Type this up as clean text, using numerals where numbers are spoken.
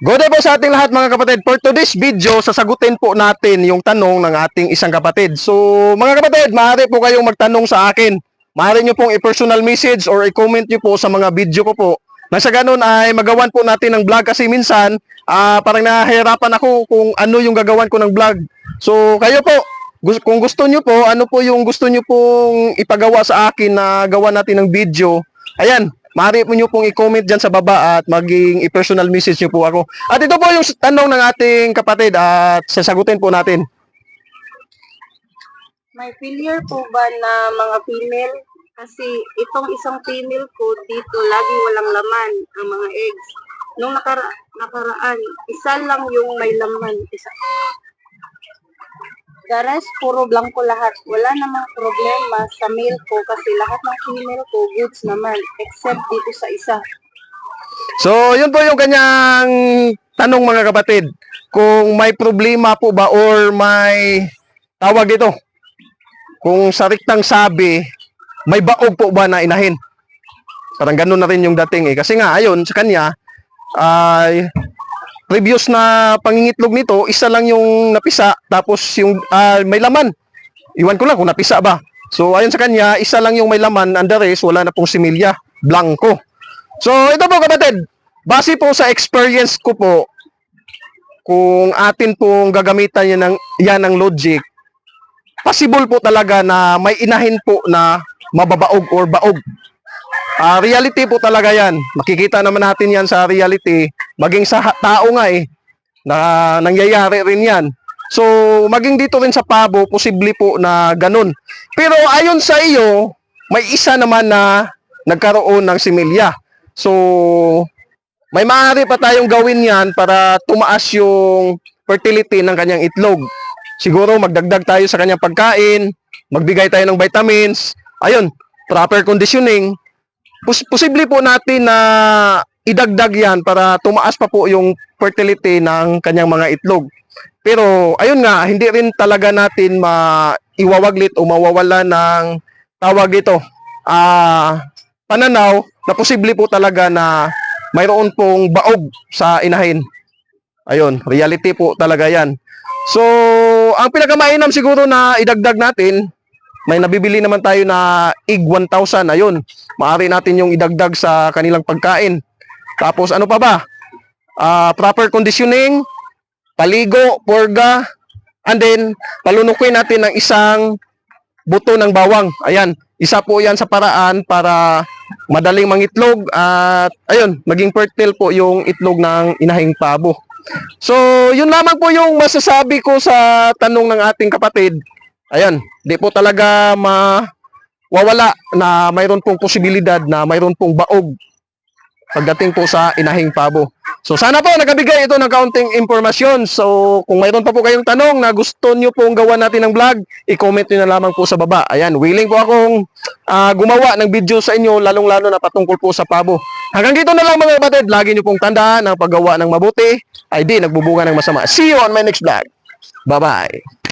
Good day po sa ating lahat mga kapatid. For today's video, sasagutin po natin yung tanong ng ating isang kapatid. So mga kapatid, maaari po kayong magtanong sa akin. Maaari nyo pong i-personal message or i-comment nyo po sa mga video ko po. Na sa ganun ay magawan po natin ng vlog kasi minsan parang nahihirapan ako kung ano yung gagawan ko ng vlog. So kayo po, kung gusto nyo po, ano po yung gusto nyo pong ipagawa sa akin na gawa natin ng video, ayan, maaari po nyo pong i-comment dyan sa baba at maging i-personal message nyo po ako. At ito po yung tanong ng ating kapatid at sasagutin po natin. May failure po ba na mga female? Kasi itong isang female ko dito, lagi walang laman ang mga eggs. Nung nakaraan, isa lang yung may laman. The rest, puro blanco lahat. Wala namang problema sa male ko kasi lahat ng female ko goods naman, except dito sa isa. So, yun po yung kanyang tanong mga kapatid. Kung may problema po ba or may tawag ito. Kung sa riktang sabi, may baog po ba na inahin? Parang ganun na rin yung dating eh. Kasi nga, ayun, sa kanya, ay previous na pangingitlog nito, isa lang yung napisa, tapos yung may laman. Iwan ko lang kung napisa ba. So, ayun sa kanya, isa lang yung may laman, and the rest, wala na pong similya, blanco. So, ito po kapatid, base po sa experience ko po, kung atin pong gagamitan yan ng logic, possible po talaga na may inahin po na mababaog or baog. Reality po talaga yan. Makikita naman natin yan sa reality. Maging sa tao nga eh, na nangyayari rin yan. So, maging dito rin sa pabo, posible po na ganun. Pero ayon sa iyo, may isa naman na nagkaroon ng similya. So, may maaari pa tayong gawin yan para tumaas yung fertility ng kanyang itlog. Siguro magdagdag tayo sa kanyang pagkain, magbigay tayo ng vitamins, ayun, proper conditioning. Posible po natin na idagdag yan para tumaas pa po yung fertility ng kanyang mga itlog. Pero ayun nga, hindi rin talaga natin maiwawaglit o mawawala ng tawag ito, pananaw na posible po talaga na mayroon pong baog sa inahin. Ayun, reality po talaga yan. So, ang pinakamainam siguro na idagdag natin, may nabibili naman tayo na egg 1,000. Ayun, maaari natin yung idagdag sa kanilang pagkain. Tapos ano pa ba? Proper conditioning, paligo, purga, and then palunukin natin ng isang buto ng bawang. Ayan, isa po yan sa paraan para madaling mangitlog at ayun, maging fertile po yung itlog ng inahing pabo. So, yun lamang po yung masasabi ko sa tanong ng ating kapatid. Ayan, di po talaga mawawala na mayroon pong posibilidad na mayroon pong baog pagdating po sa inahing pabo. So sana po nakabigay ito ng kaunting impormasyon. So kung mayroon pa po kayong tanong na gusto nyo pong gawa natin ng vlog, i-comment nyo na lamang po sa baba. Ayan, willing po akong gumawa ng video sa inyo, lalong-lalo na patungkol po sa pabo. Hanggang dito na lang mga kapatid, lagi nyo pong tandaan ang paggawa ng mabuti ay di nagbubunga ng masama. See you on my next vlog. Bye-bye.